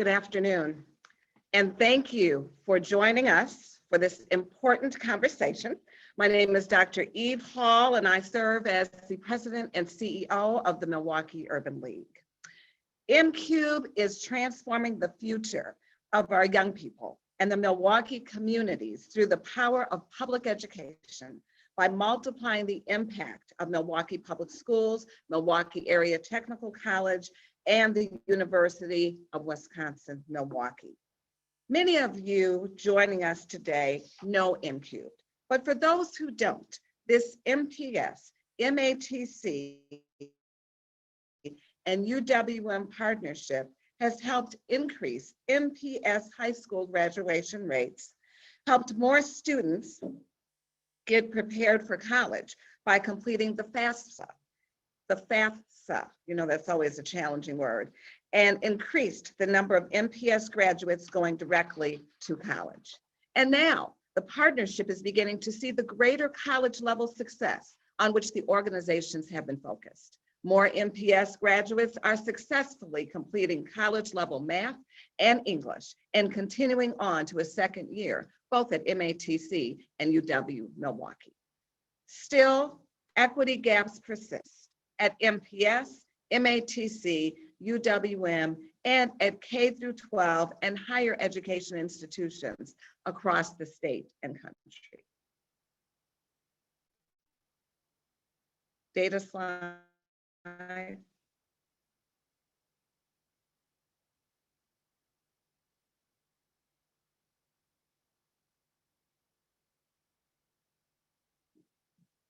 Good afternoon, and thank you for joining us for this important conversation. My name is Dr. Eve Hall, and I serve as the President and CEO of the Milwaukee Urban League. MCUBE is transforming the future of our young people and the Milwaukee communities through the power of public education by multiplying the impact of Milwaukee Public Schools, Milwaukee Area Technical College, and the University of Wisconsin-Milwaukee. Many of you joining us today know MCUBE, but for those who don't, this MPS, MATC, and UWM partnership has helped increase MPS high school graduation rates, helped more students get prepared for college by completing the FAFSA, that's always a challenging word, and increased the number of MPS graduates going directly to college. And now the partnership is beginning to see the greater college level success on which the organizations have been focused. More MPS graduates are successfully completing college level math and English and continuing on to a second year, both at MATC and UW-Milwaukee. Still, equity gaps persist at MPS, MATC, UWM, and at K through 12 and higher education institutions across the state and country. Data slide.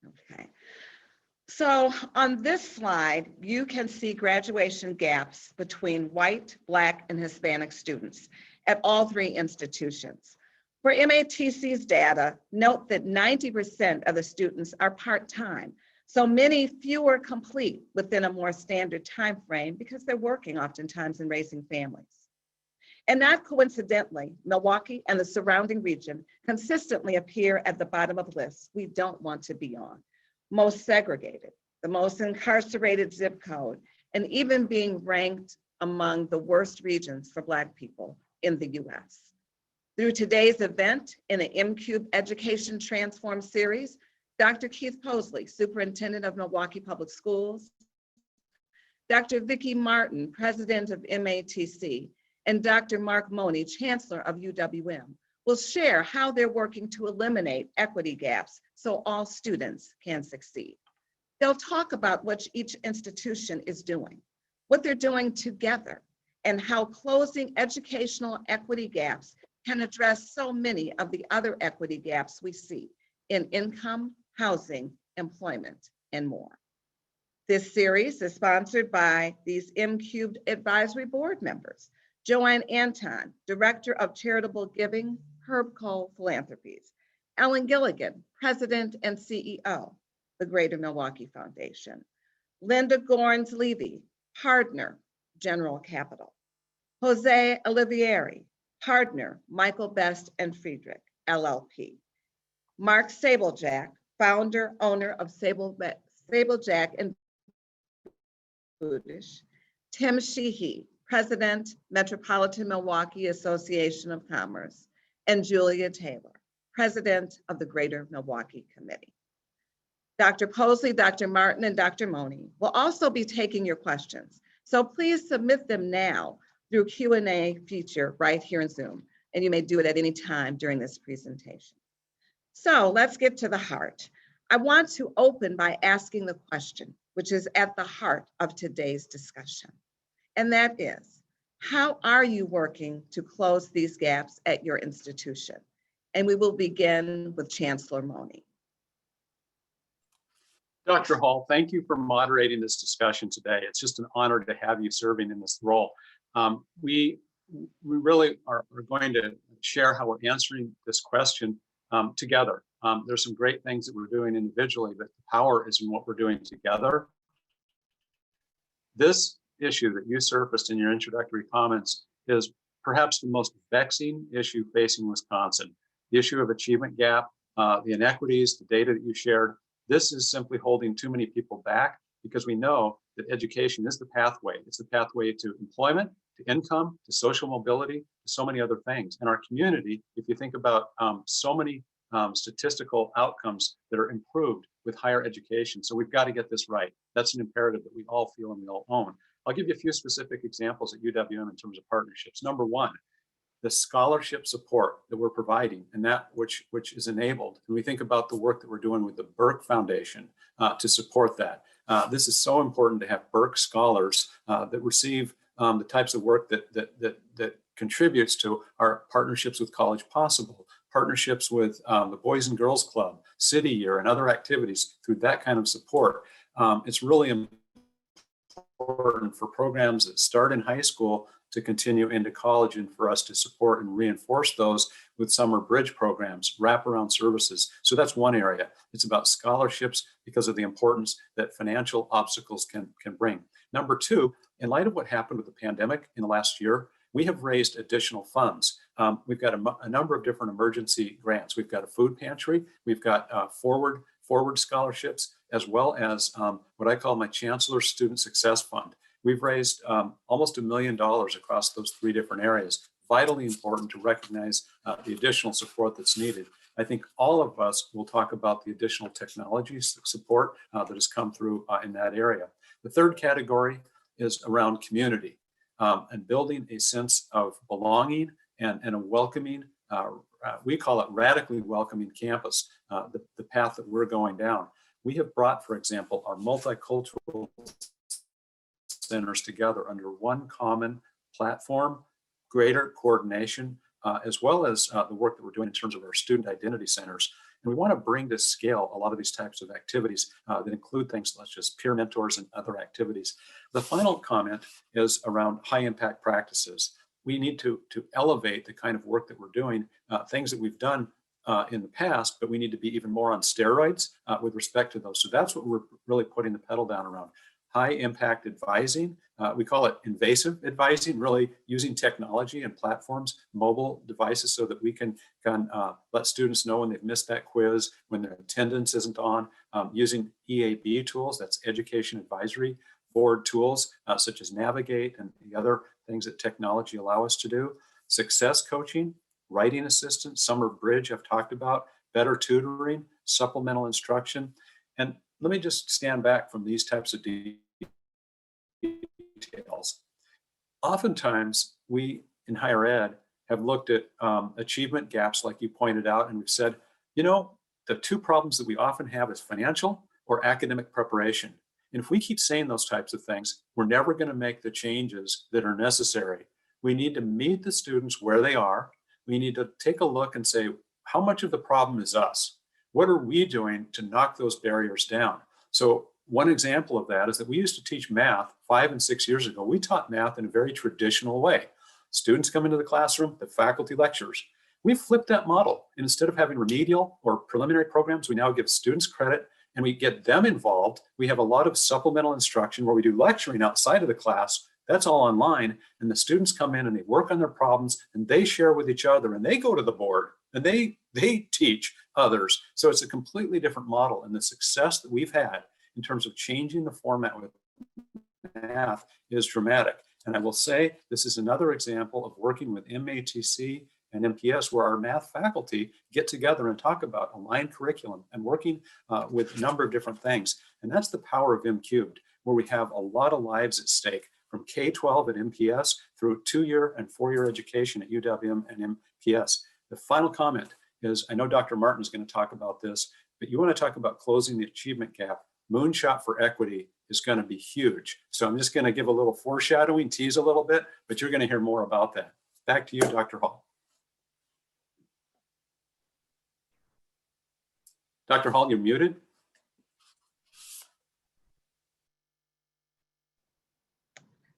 Okay. So on this slide, you can see graduation gaps between white, Black, and Hispanic students at all three institutions. For MATC's data, note that 90% of the students are part-time, so many fewer complete within a more standard time frame because they're working oftentimes and raising families. And not coincidentally, Milwaukee and the surrounding region consistently appear at the bottom of lists we don't want to be on. Most segregated, the most incarcerated zip code, and even being ranked among the worst regions for Black people in the US. Through today's event in the MCUBE Education Transform series, Dr. Keith Posley, Superintendent of Milwaukee Public Schools, Dr. Vicki Martin, President of MATC, and Dr. Mark Money, Chancellor of UWM, will share how they're working to eliminate equity gaps so all students can succeed. They'll talk about what each institution is doing, what they're doing together, and how closing educational equity gaps can address so many of the other equity gaps we see in income, housing, employment, and more. This series is sponsored by these MCUBE Advisory Board members: Joanne Anton, Director of Charitable Giving, Herb Cole Philanthropies; Ellen Gilligan, President and CEO, the Greater Milwaukee Foundation; Linda Gorns Levy, Partner, General Capital; Jose Olivieri, Partner, Michael Best and Friedrich, LLP; Mark Sablejack, Founder, Owner of Sablejack and Budish; Tim Sheehy, President, Metropolitan Milwaukee Association of Commerce; and Julia Taylor, President of the Greater Milwaukee Committee. Dr. Posley, Dr. Martin, and Dr. Money will also be taking your questions, so please submit them now through Q&A feature right here in Zoom, and you may do it at any time during this presentation. So let's get to the heart. I want to open by asking the question, which is at the heart of today's discussion, and that is, how are you working to close these gaps at your institution? And we will begin with Chancellor Money. Dr. Hall, thank you for moderating this discussion today. It's just an honor to have you serving in this role. We really are going to share how we're answering this question together. There's some great things that we're doing individually, but the power is in what we're doing together. This issue that you surfaced in your introductory comments is perhaps the most vexing issue facing Wisconsin. The issue of achievement gap, the inequities, the data that you shared. This is simply holding too many people back because we know that education is the pathway. It's the pathway to employment. to income, to social mobility, to so many other things. And our community, if you think about so many statistical outcomes that are improved with higher education. So we've got to get this right. That's an imperative that we all feel and we all own. I'll give you a few specific examples at UWM in terms of partnerships. Number one, the scholarship support that we're providing and that which is enabled. And we think about the work that we're doing with the Burke Foundation to support that. This is so important to have Burke scholars that receive the types of work that contributes to our partnerships with College Possible, partnerships with the Boys and Girls Club, City Year, and other activities through that kind of support. It's really important for programs that start in high school to continue into college and for us to support and reinforce those with summer bridge programs, wraparound services. So that's one area. It's about scholarships because of the importance that financial obstacles can bring. Number two, in light of what happened with the pandemic in the last year, we have raised additional funds. We've got a number of different emergency grants. We've got a food pantry. We've got forward scholarships, as well as what I call my Chancellor Student Success Fund. We've raised almost $1 million across those three different areas. Vitally important to recognize the additional support that's needed. I think all of us will talk about the additional technology support that has come through in that area. The third category is around community and building a sense of belonging and a welcoming, we call it radically welcoming campus, the path that we're going down. We have brought, for example, our multicultural centers together under one common platform, greater coordination, as well as the work that we're doing in terms of our student identity centers. And we want to bring to scale a lot of these types of activities that include things such as peer mentors and other activities. The final comment is around high impact practices. We need to elevate the kind of work that we're doing, things that we've done in the past, but we need to be even more on steroids with respect to those. So that's what we're really putting the pedal down around. High impact advising, we call it invasive advising, really using technology and platforms, mobile devices, so that we can let students know when they've missed that quiz, when their attendance isn't on, using EAB tools, that's education advisory board tools, such as Navigate and the other things that technology allow us to do. Success coaching, writing assistance, summer bridge I've talked about, better tutoring, supplemental instruction. And let me just stand back from these types of details. Oftentimes, we in higher ed have looked at achievement gaps, like you pointed out, and we've said, you know, the two problems that we often have is financial or academic preparation. And if we keep saying those types of things, we're never going to make the changes that are necessary. We need to meet the students where they are. We need to take a look and say, how much of the problem is us? What are we doing to knock those barriers down? So one example of that is that we used to teach math 5 and 6 years ago. We taught math in a very traditional way. Students come into the classroom, the faculty lectures. We've flipped that model. And instead of having remedial or preliminary programs, we now give students credit and we get them involved. We have a lot of supplemental instruction where we do lecturing outside of the class. That's all online. And the students come in and they work on their problems and they share with each other and they go to the board and they teach others. So it's a completely different model. And the success that we've had in terms of changing the format with math is dramatic. And I will say, this is another example of working with MATC and MPS, where our math faculty get together and talk about aligned curriculum and working with a number of different things. And that's the power of M Cubed, where we have a lot of lives at stake, from K-12 at MPS through 2-year and 4-year education at UWM and MPS. The final comment is, I know Dr. Martin is going to talk about this, but you want to talk about closing the achievement gap. Moonshot for Equity is going to be huge. So I'm just going to give a little foreshadowing, tease a little bit, but you're going to hear more about that. Back to you, Dr. Hall. Dr. Hall, you're muted.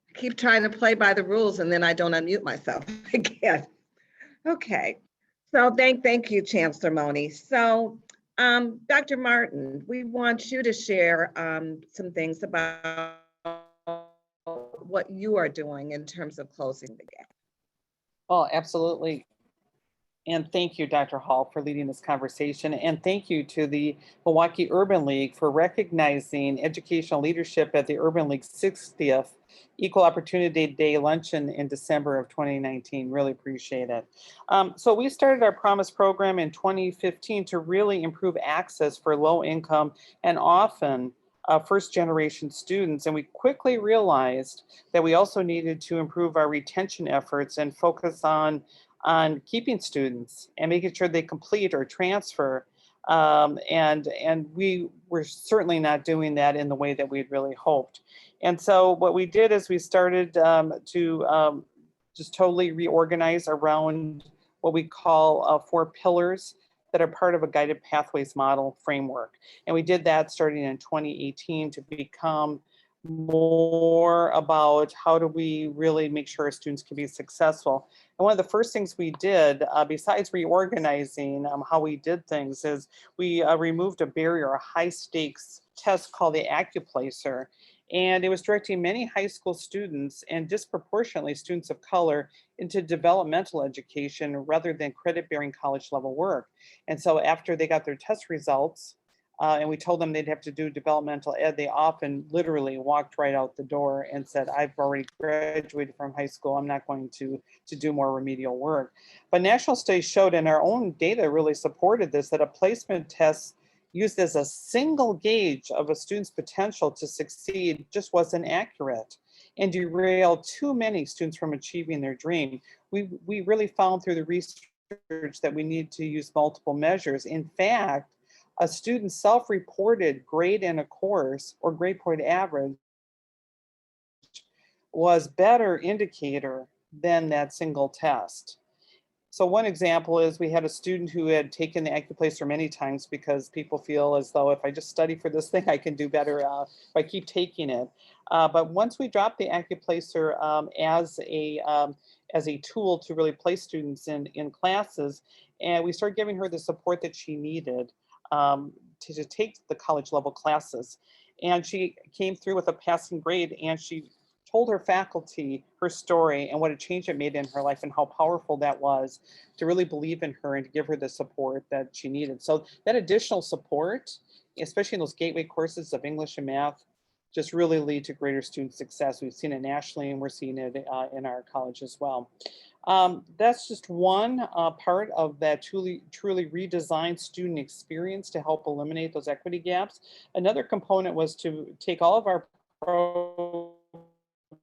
I keep trying to play by the rules and then I don't unmute myself again. Okay, so thank you, Chancellor Mone. So Dr. Martin, we want you to share some things about what you are doing in terms of closing the gap. Oh, absolutely. And thank you, Dr. Hall, for leading this conversation. And thank you to the Milwaukee Urban League for recognizing educational leadership at the Urban League's 60th Equal Opportunity Day luncheon in December of 2019. Really appreciate it. So we started our Promise program in 2015 to really improve access for low income and often first generation students. And we quickly realized that we also needed to improve our retention efforts and focus on keeping students and making sure they complete or transfer. And we were certainly not doing that in the way that we'd really hoped. And so what we did is we started to just totally reorganize around what we call 4 pillars that are part of a guided pathways model framework. And we did that starting in 2018 to become more about how do we really make sure our students can be successful. And one of the first things we did, besides reorganizing how we did things, is we removed a barrier, a high stakes test called the AccuPlacer. And it was directing many high school students and disproportionately students of color into developmental education rather than credit bearing college level work. And so after they got their test results, and we told them they'd have to do developmental ed, they often literally walked right out the door and said, I've already graduated from high school, I'm not going to do more remedial work. But national studies showed, and our own data really supported this, that a placement test used as a single gauge of a student's potential to succeed just wasn't accurate and derailed too many students from achieving their dream. We really found through the research that we need to use multiple measures. In fact, a student's self-reported grade in a course or grade point average was better indicator than that single test. So one example is we had a student who had taken the AccuPlacer many times because people feel as though if I just study for this thing, I can do better if I keep taking it. But once we dropped the AccuPlacer as a tool to really place students in classes, and we started giving her the support that she needed to take the college level classes. And she came through with a passing grade, and she told her faculty her story and what a change it made in her life and how powerful that was to really believe in her and to give her the support that she needed. So that additional support, especially in those gateway courses of English and math, just really lead to greater student success. We've seen it nationally and we're seeing it in our college as well. That's just one part of that truly redesigned student experience to help eliminate those equity gaps. Another component was to take all of our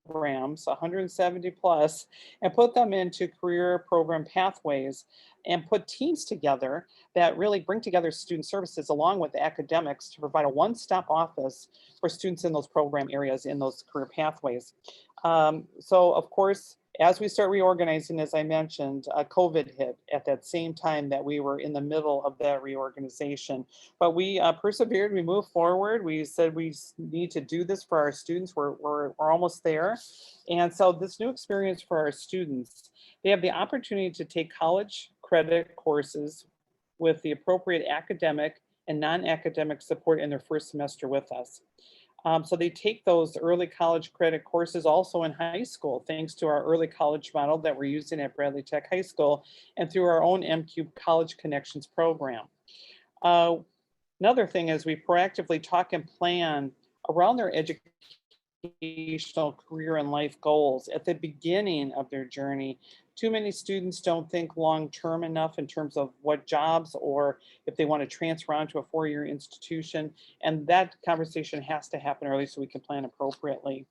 programs, 170 plus, and put them into career program pathways and put teams together that really bring together student services along with academics to provide a one-stop office for students in those program areas in those career pathways. So of course, as we start reorganizing, as I mentioned, COVID hit at that same time that we were in the middle of that reorganization. But we persevered, we moved forward. We said we need to do this for our students. We're almost there. And so this new experience for our students, they have the opportunity to take college credit courses with the appropriate academic and non-academic support in their first semester with us. So they take those early college credit courses also in high school, thanks to our early college model that we're using at Bradley Tech High School and through our own MCube College Connections program. Another thing is we proactively talk and plan around their educational career and life goals at the beginning of their journey. Too many students don't think long-term enough in terms of what jobs or if they want to transfer on to a four-year institution. And that conversation has to happen early so we can plan appropriately.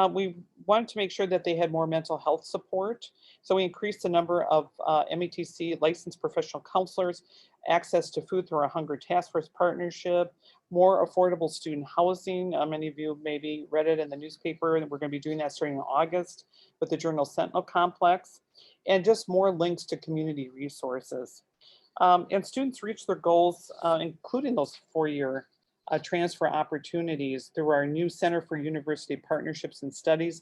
We wanted to make sure that they had more mental health support. So we increased the number of METC licensed professional counselors, access to food through our Hunger Task Force partnership, more affordable student housing. Many of you maybe read it in the newspaper, and we're going to be doing that starting in August with the Journal Sentinel Complex, and just more links to community resources. And students reach their goals, including those four-year transfer opportunities through our new Center for University Partnerships and Studies,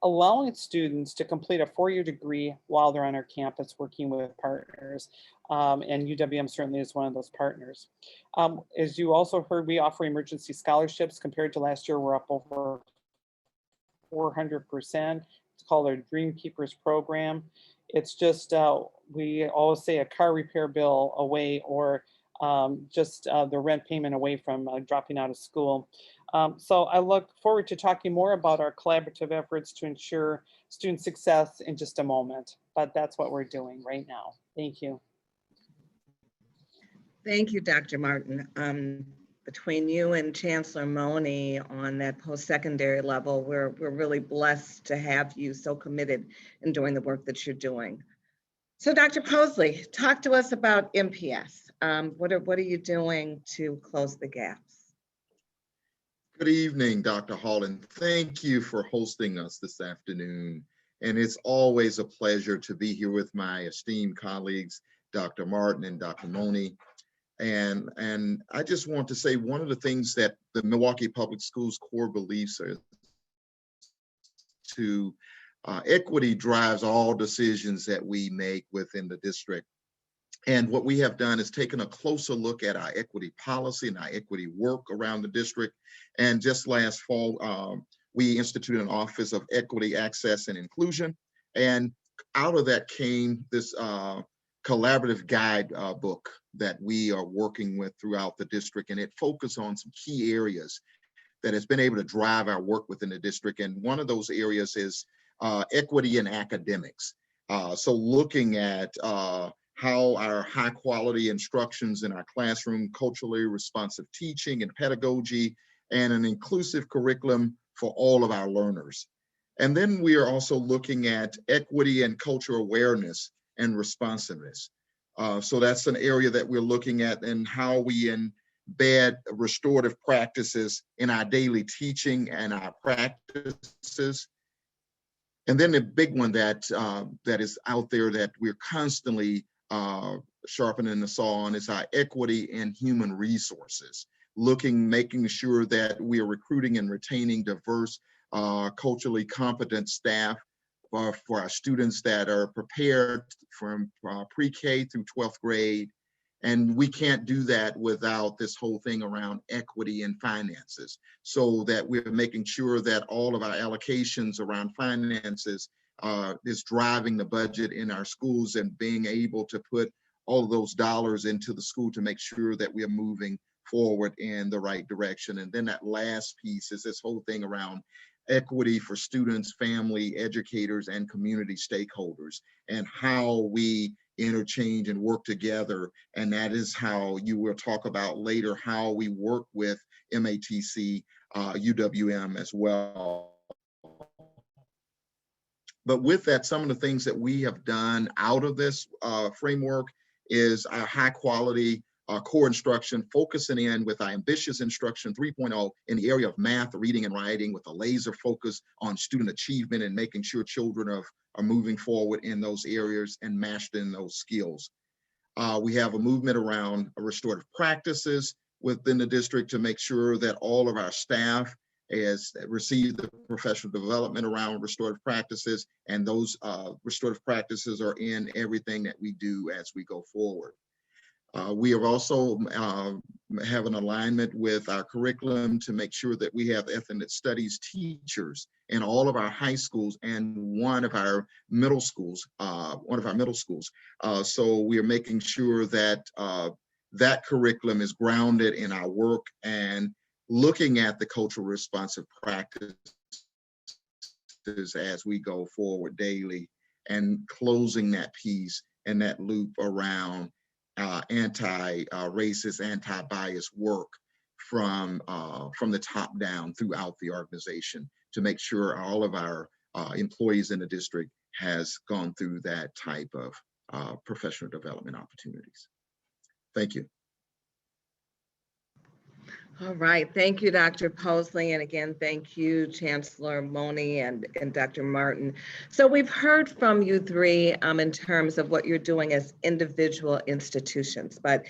allowing students to complete a four-year degree while they're on our campus working with partners. And UWM certainly is one of those partners. As you also heard, we offer emergency scholarships. Compared to last year, we're up over 400%. It's called our Dream Keepers program. It's just, we always say a car repair bill away, or just the rent payment away from dropping out of school. So I look forward to talking more about our collaborative efforts to ensure student success in just a moment. But that's what we're doing right now. Thank you. Thank you, Dr. Martin. Between you and Chancellor Mone on that post-secondary level, we're really blessed to have you so committed in doing the work that you're doing. So Dr. Posley, talk to us about MPS. What are you doing to close the gaps? Good evening, Dr. Holland. Thank you for hosting us this afternoon. And it's always a pleasure to be here with my esteemed colleagues, Dr. Martin and Dr. Mone. And I just want to say one of the things that the Milwaukee Public Schools core beliefs are to equity drives all decisions that we make within the district. And what we have done is taken a closer look at our equity policy and our equity work around the district. And just last fall, we instituted an Office of Equity, Access, and Inclusion. And out of that came this collaborative guide book that we are working with throughout the district. And it focused on some key areas that has been able to drive our work within the district. And one of those areas is equity in academics. So looking at how our high quality instructions in our classroom, culturally responsive teaching and pedagogy, and an inclusive curriculum for all of our learners. And then we are also looking at equity and cultural awareness and responsiveness. So that's an area that we're looking at, and how we embed restorative practices in our daily teaching and our practices. And then the big one that is out there that we're constantly sharpening the saw on is our equity in human resources, making sure that we are recruiting and retaining diverse, culturally competent staff for our students that are prepared from pre-K through 12th grade. And we can't do that without this whole thing around equity and finances, so that we're making sure that all of our allocations around finances is driving the budget in our schools, and being able to put all of those dollars into the school to make sure that we are moving forward in the right direction. And then that last piece is this whole thing around equity for students, family, educators, and community stakeholders, and how we interchange and work together. And that is how you will talk about later, how we work with MATC, UWM as well. But with that, some of the things that we have done out of this framework is our high quality core instruction, focusing in with our ambitious instruction 3.0 in the area of math, reading, and writing, with a laser focus on student achievement and making sure children are moving forward in those areas and mastering those skills. We have a movement around restorative practices within the district to make sure that all of our staff has received the professional development around restorative practices, and those restorative practices are in everything that we do as we go forward. We have also have an alignment with our curriculum to make sure that we have ethnic studies teachers in all of our high schools and one of our middle schools. So we are making sure that that curriculum is grounded in our work and looking at the cultural responsive practices as we go forward daily, and closing that piece and that loop around anti-racist, anti-bias work from the top down throughout the organization, to make sure all of our employees in the district has gone through that type of professional development opportunities. Thank you. All right, thank you, Dr. Posley. And again, thank you, Chancellor Mone and Dr. Martin. So we've heard from you three in terms of what you're doing as individual institutions, but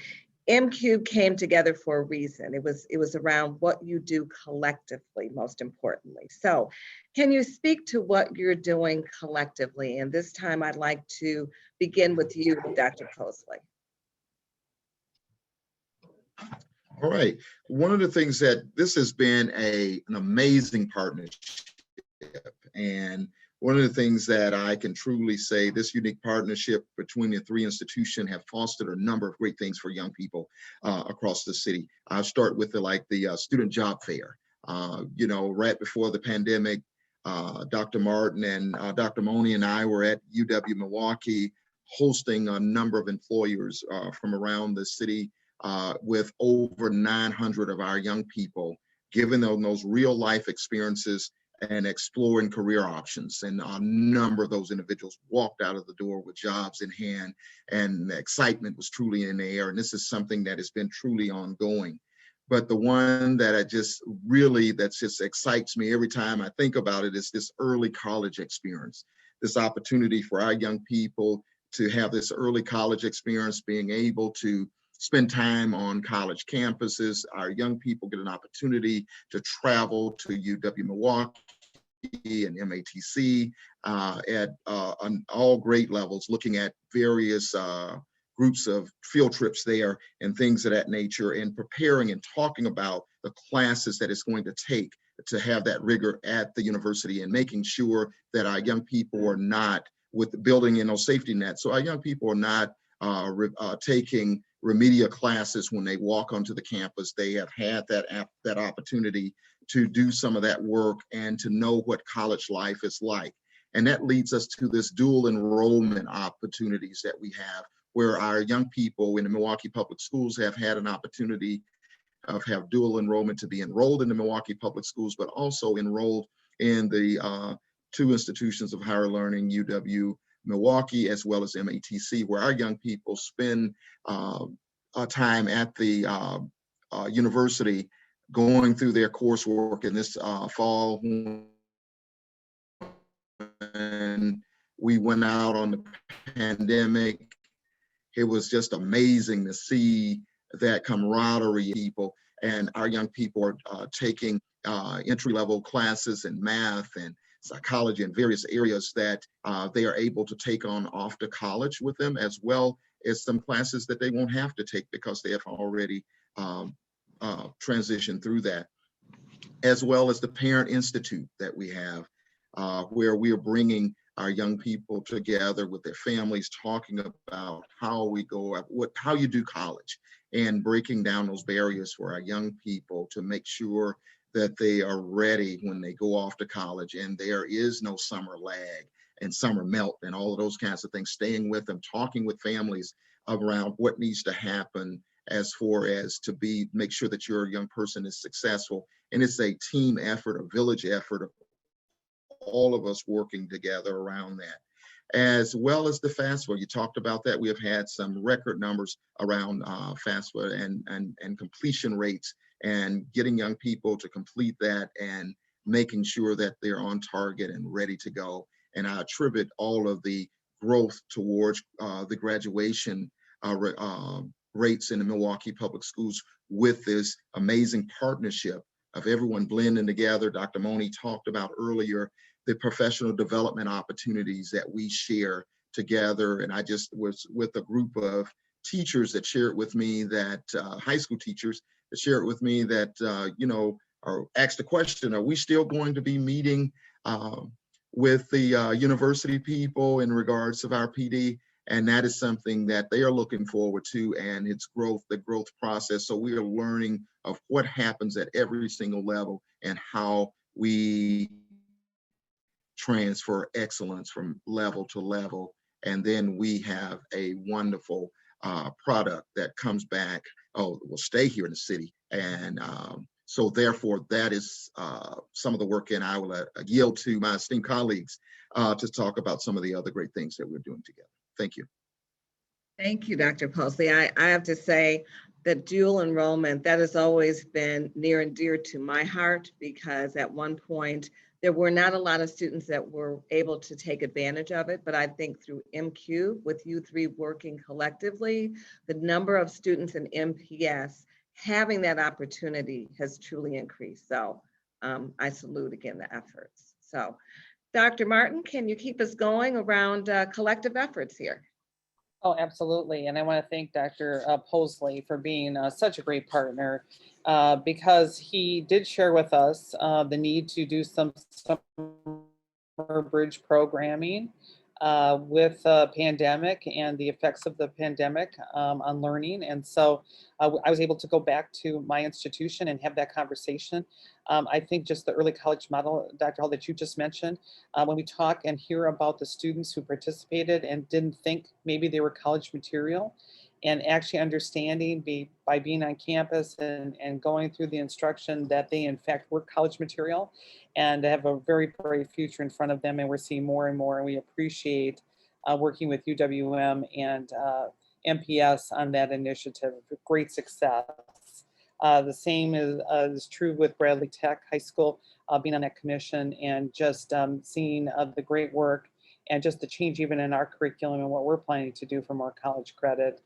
MCUBE came together for a reason. It was around what you do collectively, most importantly. So can you speak to what you're doing collectively? And this time I'd like to begin with you, Dr. Posley. All right. One of the things that this has been an amazing partnership, and one of the things that I can truly say, this unique partnership between the three institutions have fostered a number of great things for young people across the city. I'll start with the student job fair. Right before the pandemic, Dr. Martin and Dr. Moni and I were at UW-Milwaukee hosting a number of employers from around the city with over 900 of our young people, giving them those real life experiences and exploring career options. And a number of those individuals walked out of the door with jobs in hand, and the excitement was truly in the air. And this is something that has been truly ongoing. But the one that that just excites me every time I think about it is this early college experience, this opportunity for our young people to have this early college experience, being able to spend time on college campuses. Our young people get an opportunity to travel to UW-Milwaukee and MATC on all grade levels, looking at various groups of field trips there and things of that nature, and preparing and talking about the classes that it's going to take to have that rigor at the university, and making sure that our young people are not with building in those safety nets. So our young people are not taking remedial classes when they walk onto the campus. They have had that opportunity to do some of that work and to know what college life is like. And that leads us to this dual enrollment opportunities that we have, where our young people in the Milwaukee Public Schools have had an opportunity of have dual enrollment to be enrolled in the Milwaukee Public Schools, but also enrolled in the two institutions of higher learning, UW-Milwaukee as well as MATC, where our young people spend time at the university going through their coursework. In this fall, when we went out on the pandemic, it was just amazing to see that camaraderie of people. And our young people are taking entry-level classes in math and psychology and various areas that they are able to take on off to college with them, as well as some classes that they won't have to take because they have already transitioned through that, as well as the Parent Institute that we have, where we are bringing our young people together with their families, talking about how you do college, and breaking down those barriers for our young people to make sure that they are ready when they go off to college, and there is no summer lag and summer melt and all of those kinds of things. Staying with them, talking with families around what needs to happen as far as to make sure that your young person is successful. And it's a team effort, a village effort of all of us working together around that. As well as the FAFSA, you talked about that. We have had some record numbers around FAFSA and completion rates, and getting young people to complete that and making sure that they're on target and ready to go. And I attribute all of the growth towards the graduation rates in the Milwaukee Public Schools with this amazing partnership of everyone blending together. Dr. Moni talked about earlier the professional development opportunities that we share together. And I just was with a group of teachers that shared with me that, high school teachers that shared with me that, or asked the question, are we still going to be meeting with the university people in regards of our PD? And that is something that they are looking forward to, and it's the growth process. So we are learning of what happens at every single level and how we transfer excellence from level to level. And then we have a wonderful product that comes back, will stay here in the city. And so therefore, that is some of the work, and I will yield to my esteemed colleagues to talk about some of the other great things that we're doing together. Thank you. Thank you, Dr. Posey. I have to say that dual enrollment, that has always been near and dear to my heart, because at one point, there were not a lot of students that were able to take advantage of it. But I think through MQ, with you three working collectively, the number of students in MPS having that opportunity has truly increased. So I salute again the efforts. So Dr. Martin, can you keep us going around collective efforts here? Oh, absolutely. And I want to thank Dr. Posley for being such a great partner, because he did share with us the need to do some bridge programming with pandemic and the effects of the pandemic on learning. And so I was able to go back to my institution and have that conversation. I think just the early college model, Dr. Hall, that you just mentioned, when we talk and hear about the students who participated and didn't think maybe they were college material, and actually understanding by being on campus and going through the instruction that they in fact were college material and have a very bright future in front of them. And we're seeing more and more, and we appreciate working with UWM and MPS on that initiative. Great success. The same is true with Bradley Tech High School, being on that commission and just seeing the great work and just the change even in our curriculum and what we're planning to do for more college credit.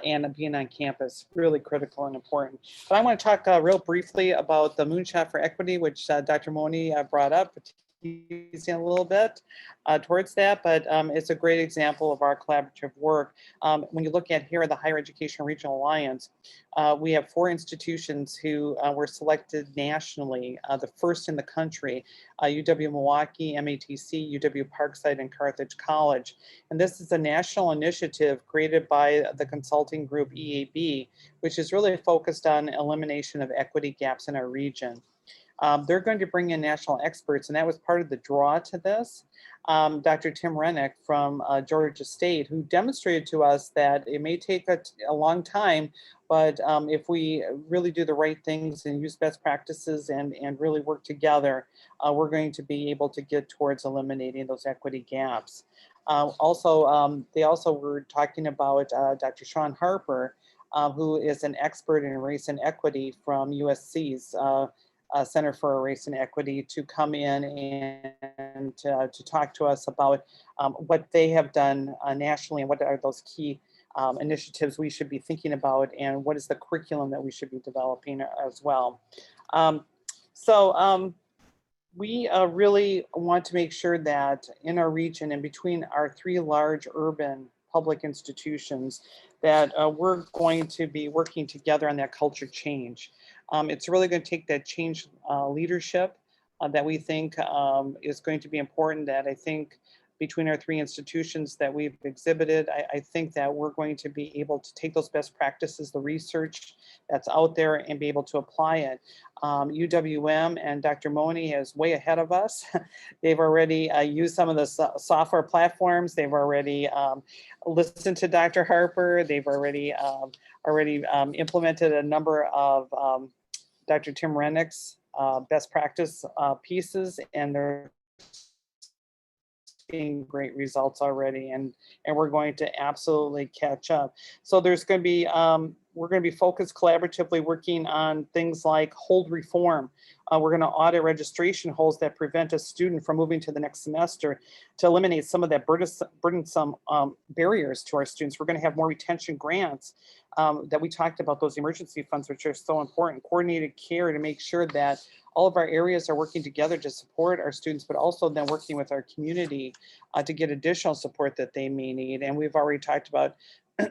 And being on campus, really critical and important. But I want to talk real briefly about the Moonshot for Equity, which Dr. Moni brought up, teasing a little bit towards that, but it's a great example of our collaborative work. When you look at here at the Higher Education Regional Alliance, we have 4 institutions who were selected nationally, the first in the country, UW-Milwaukee, MATC, UW-Parkside, and Carthage College. And this is a national initiative created by the consulting group EAB, which is really focused on elimination of equity gaps in our region. They're going to bring in national experts, and that was part of the draw to this. Dr. Tim Rennick from Georgia State, who demonstrated to us that it may take a long time, but if we really do the right things and use best practices and really work together, we're going to be able to get towards eliminating those equity gaps. They also were talking about Dr. Sean Harper, who is an expert in race and equity from USC's Center for Race and Equity, to come in and to talk to us about what they have done nationally and what are those key initiatives we should be thinking about and what is the curriculum that we should be developing as well. We really want to make sure that in our region and between our 3 large urban public institutions that we're going to be working together on that culture change. It's really going to take that change leadership that we think is going to be important, that I think between our 3 institutions that we've exhibited, I think that we're going to be able to take those best practices, the research that's out there, and be able to apply it. UWM and Dr. Moni is way ahead of us. They've already used some of the software platforms. They've already listened to Dr. Harper. They've already implemented a number of Dr. Tim Rennick's best practice pieces, and they're seeing great results already, and we're going to absolutely catch up. So there's going to be we're going to be focused collaboratively working on things like hold reform. We're going to audit registration holds that prevent a student from moving to the next semester to eliminate some of that burdensome barriers to our students. We're going to have more retention grants that we talked about, those emergency funds, which are so important, coordinated care to make sure that all of our areas are working together to support our students, but also then working with our community to get additional support that they may need. And we've already talked about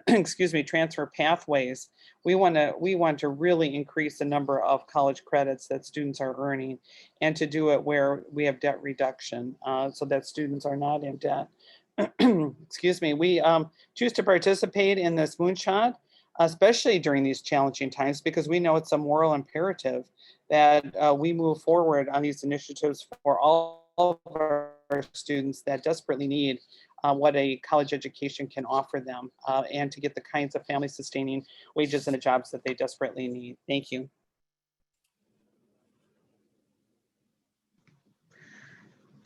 excuse me, transfer pathways. We want to really increase the number of college credits that students are earning, and to do it where we have debt reduction so that students are not in debt. Excuse me. We choose to participate in this Moonshot, especially during these challenging times, because we know it's a moral imperative that we move forward on these initiatives for all of our students that desperately need what a college education can offer them, and to get the kinds of family sustaining wages and the jobs that they desperately need. Thank you.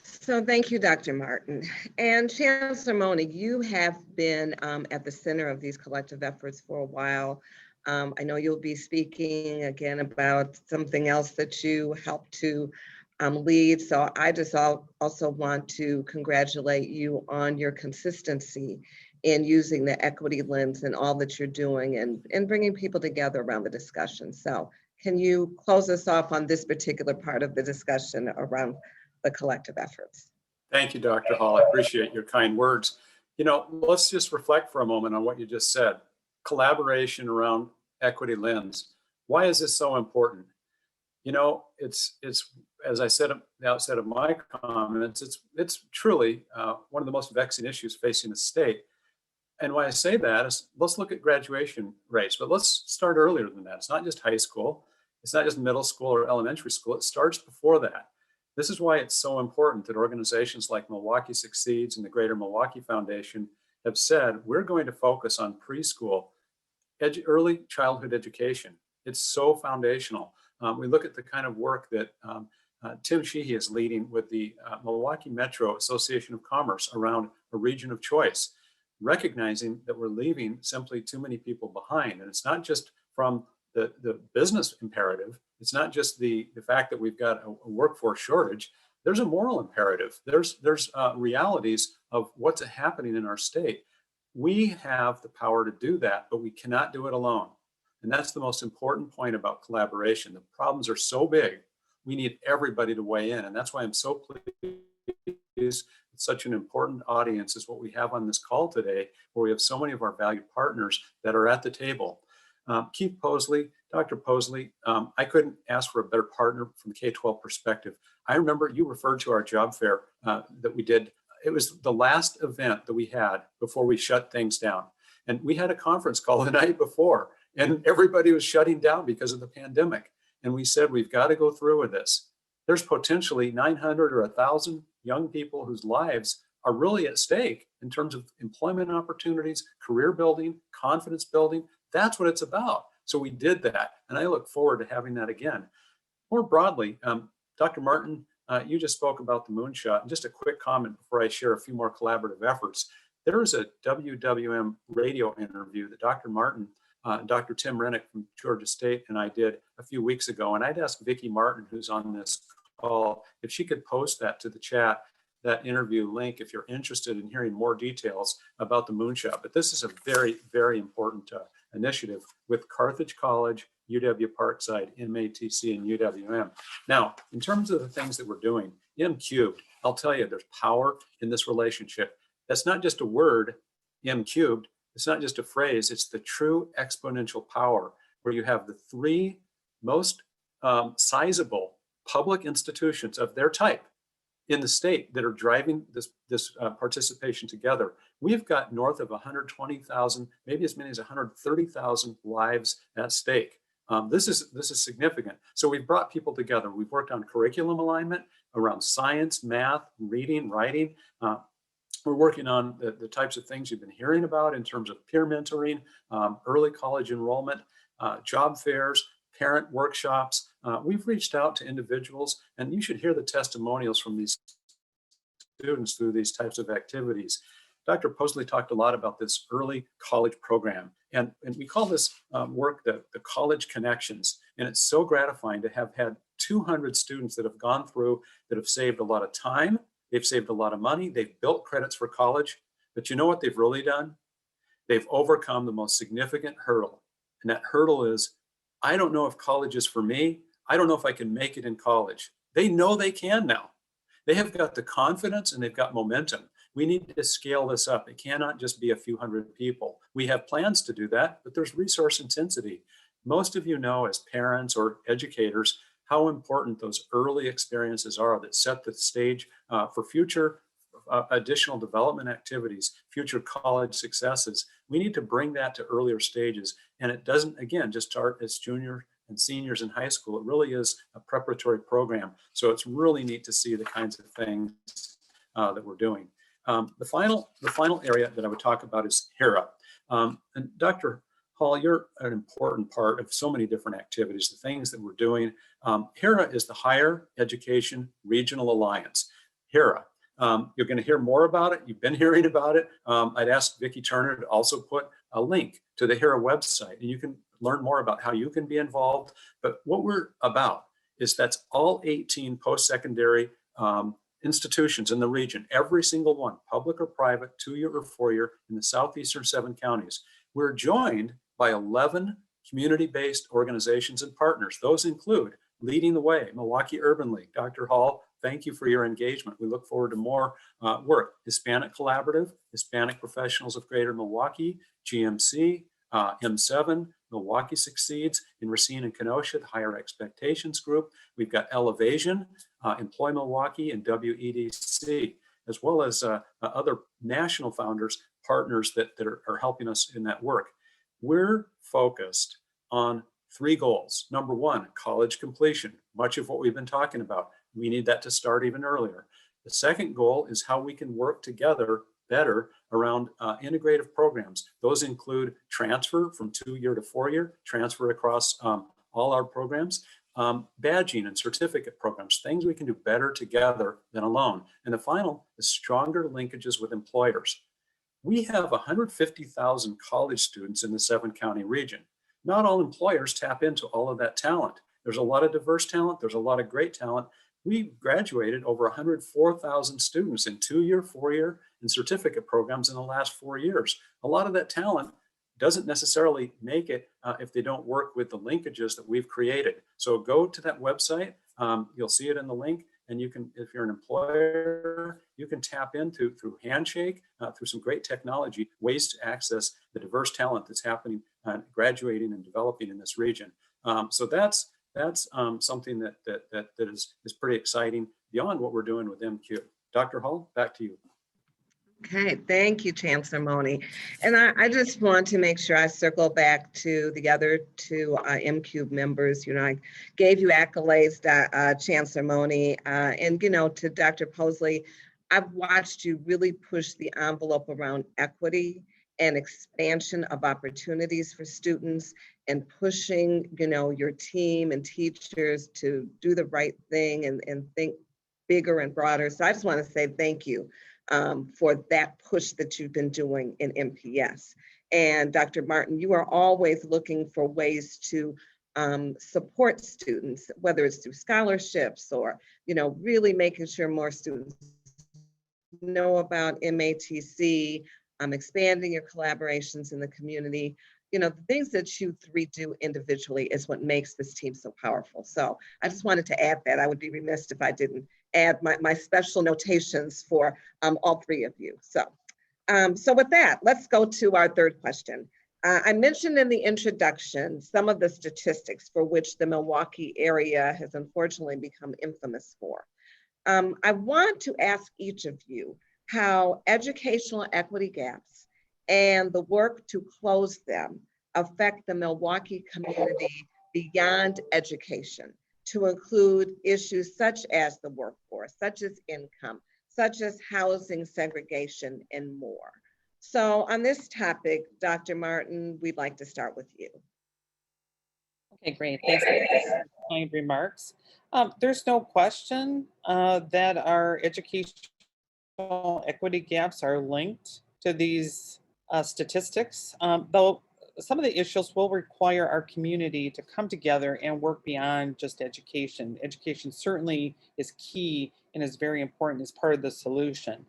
So thank you, Dr. Martin. And Chancellor Moni, you have been at the center of these collective efforts for a while. I know you'll be speaking again about something else that you helped to lead. So I just also want to congratulate you on your consistency in using the equity lens and all that you're doing and bringing people together around the discussion. So can you close us off on this particular part of the discussion around the collective efforts? Thank you, Dr. Hall. I appreciate your kind words. You know, let's just reflect for a moment on what you just said. Collaboration around equity lens. Why is this so important? You know, it's as I said at the outset of my comments, it's truly one of the most vexing issues facing the state. And why I say that is let's look at graduation rates, but let's start earlier than that. It's not just high school. It's not just middle school or elementary school. It starts before that. This is why it's so important that organizations like Milwaukee Succeeds and the Greater Milwaukee Foundation have said, we're going to focus on preschool, early childhood education. It's so foundational. We look at the kind of work that Tim Sheehy is leading with the Milwaukee Metro Association of Commerce around a region of choice, recognizing that we're leaving simply too many people behind. And it's not just from the business imperative. It's not just the fact that we've got a workforce shortage. There's a moral imperative. There's realities of what's happening in our state. We have the power to do that, but we cannot do it alone. And that's the most important point about collaboration. The problems are so big, we need everybody to weigh in. And that's why I'm so pleased such an important audience is what we have on this call today, where we have so many of our valued partners that are at the table. Keith Posley, Dr. Posley, I couldn't ask for a better partner from the K-12 perspective. I remember you referred to our job fair that we did. It was the last event that we had before we shut things down. And we had a conference call the night before, and everybody was shutting down because of the pandemic. And we said, we've got to go through with this. There's potentially 900 or 1,000 young people whose lives are really at stake in terms of employment opportunities, career building, confidence building. That's what it's about. So we did that. And I look forward to having that again. More broadly, Dr. Martin, you just spoke about the moonshot. And just a quick comment before I share a few more collaborative efforts. There was a WWM radio interview that Dr. Martin, Dr. Tim Rennick from Georgia State and I did a few weeks ago. And I'd asked Vicki Martin, who's on this call, if she could post that to the chat, that interview link, if you're interested in hearing more details about the moonshot. But this is a very, very important initiative with Carthage College, UW Parkside, MATC, and UWM. Now, in terms of the things that we're doing, M cubed, I'll tell you, there's power in this relationship. That's not just a word, M cubed. It's not just a phrase. It's the true exponential power where you have the three most sizable public institutions of their type in the state that are driving this participation together. We've got north of 120,000, maybe as many as 130,000 lives at stake. This is significant. So we've brought people together. We've worked on curriculum alignment around science, math, reading, writing. We're working on the types of things you've been hearing about in terms of peer mentoring, early college enrollment, job fairs, parent workshops. We've reached out to individuals, and you should hear the testimonials from these students through these types of activities. Dr. Posley talked a lot about this early college program, and we call this work the College Connections. And it's so gratifying to have had 200 students that have gone through, that have saved a lot of time, they've saved a lot of money, they've built credits for college. But you know what they've really done? They've overcome the most significant hurdle. And that hurdle is, I don't know if college is for me. I don't know if I can make it in college. They know they can now. They have got the confidence and they've got momentum. We need to scale this up. It cannot just be a few hundred people. We have plans to do that, but there's resource intensity. Most of you know as parents or educators how important those early experiences are that set the stage for future additional development activities, future college successes. We need to bring that to earlier stages. And it doesn't, again, just start as junior and seniors in high school. It really is a preparatory program. So it's really neat to see the kinds of things that we're doing. The final area that I would talk about is HERA. And Dr. Hall, you're an important part of so many different activities, the things that we're doing. HERA is the Higher Education Regional Alliance. HERA. You're going to hear more about it. You've been hearing about it. I'd ask Vicki Turner to also put a link to the HERA website, and you can learn more about how you can be involved. But what we're about is that's all 18 post-secondary institutions in the region, every single one, public or private, 2-year or 4-year, in the southeastern 7 counties. We're joined by 11 community-based organizations and partners. Those include Leading the Way, Milwaukee Urban League. Dr. Hall, thank you for your engagement. We look forward to more work. Hispanic Collaborative, Hispanic Professionals of Greater Milwaukee, GMC, M7, Milwaukee Succeeds in Racine and Kenosha, the Higher Expectations Group. We've got Elevation, Employ Milwaukee, and WEDC, as well as other national founders, partners that are helping us in that work. We're focused on 3 goals. Number 1, college completion, much of what we've been talking about. We need that to start even earlier. The second goal is how we can work together better around integrative programs. Those include transfer from 2-year to 4-year, transfer across all our programs, badging and certificate programs, things we can do better together than alone. And the final is stronger linkages with employers. We have 150,000 college students in the 7-county region. Not all employers tap into all of that talent. There's a lot of diverse talent. There's a lot of great talent. We graduated over 104,000 students in 2-year, 4-year, and certificate programs in the last 4 years. A lot of that talent doesn't necessarily make it if they don't work with the linkages that we've created. So go to that website. You'll see it in the link. And you can, if you're an employer, you can tap into through Handshake, through some great technology, ways to access the diverse talent that's happening, graduating and developing in this region. So that's something that is pretty exciting beyond what we're doing with MQ. Dr. Hull, back to you. Okay, thank you, Chancellor Mone. And I just want to make sure I circle back to the other 2 MCube members. You know, I gave you accolades, Chancellor Mone, and, you know, to Dr. Posley, I've watched you really push the envelope around equity and expansion of opportunities for students and pushing, you know, your team and teachers to do the right thing and think bigger and broader. So I just want to say thank you for that push that you've been doing in MPS. And Dr. Martin, you are always looking for ways to support students, whether it's through scholarships or, you know, really making sure more students know about MATC, expanding your collaborations in the community. You know, the things that you 3 do individually is what makes this team so powerful. So I just wanted to add that. I would be remiss if I didn't add my special notations for all 3 of you. So with that, let's go to our 3rd question. I mentioned in the introduction some of the statistics for which the Milwaukee area has unfortunately become infamous for. I want to ask each of you how educational equity gaps and the work to close them affect the Milwaukee community beyond education, to include issues such as the workforce, such as income, such as housing segregation, and more. So on this topic, Dr. Martin, we'd like to start with you. Okay, great. Thanks for the kind remarks. There's no question that our educational equity gaps are linked to these statistics, though some of the issues will require our community to come together and work beyond just education. Education certainly is key and is very important as part of the solution.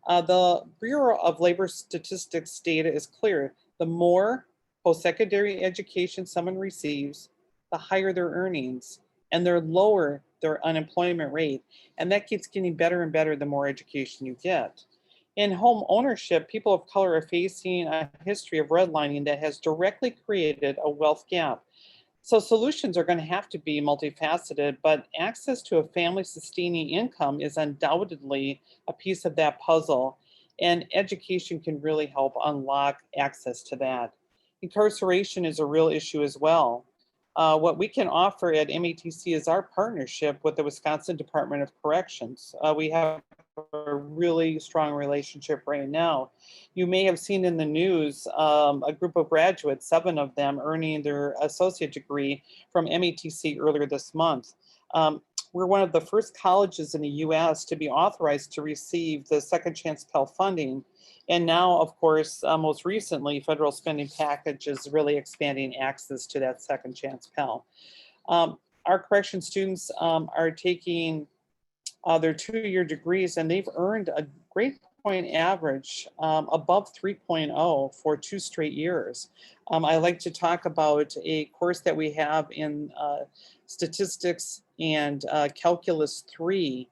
The Bureau of Labor Statistics data is clear. The more post-secondary education someone receives, the higher their earnings, and the lower their unemployment rate. And that keeps getting better and better the more education you get. In home ownership, people of color are facing a history of redlining that has directly created a wealth gap. So solutions are going to have to be multifaceted, but access to a family-sustaining income is undoubtedly a piece of that puzzle, and education can really help unlock access to that. Incarceration is a real issue as well. What we can offer at MATC is our partnership with the Wisconsin Department of Corrections. We have a really strong relationship right now. You may have seen in the news a group of graduates, 7 of them earning their associate degree from MATC earlier this month. We're one of the first colleges in the US to be authorized to receive the Second Chance Pell funding. And now, of course, most recently, federal spending package is really expanding access to that Second Chance Pell. Our correction students are taking their 2-year degrees, and they've earned a grade point average above 3.0 for 2 straight years. I like to talk about a course that we have in statistics and calculus 3.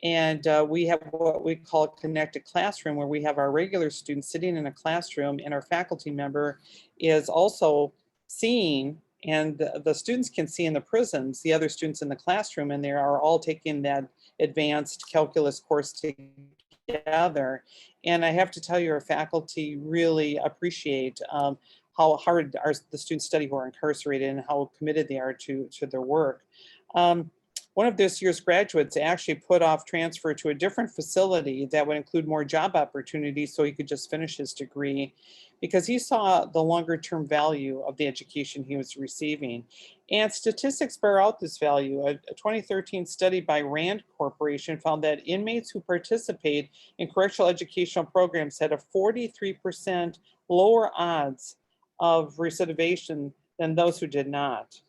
And we have what we call a connected classroom, where we have our regular students sitting in a classroom, and our faculty member is also seeing, and the students can see in the prisons, the other students in the classroom, and they are all taking that advanced calculus course together. And I have to tell you, our faculty really appreciate how hard the students study who are incarcerated and how committed they are to their work. One of this year's graduates actually put off transfer to a different facility that would include more job opportunities so he could just finish his degree, because he saw the longer term value of the education he was receiving. And statistics bear out this value. A 2013 study by RAND Corporation found that inmates who participate in correctional educational programs had a 43% lower odds of recidivation than those who did not.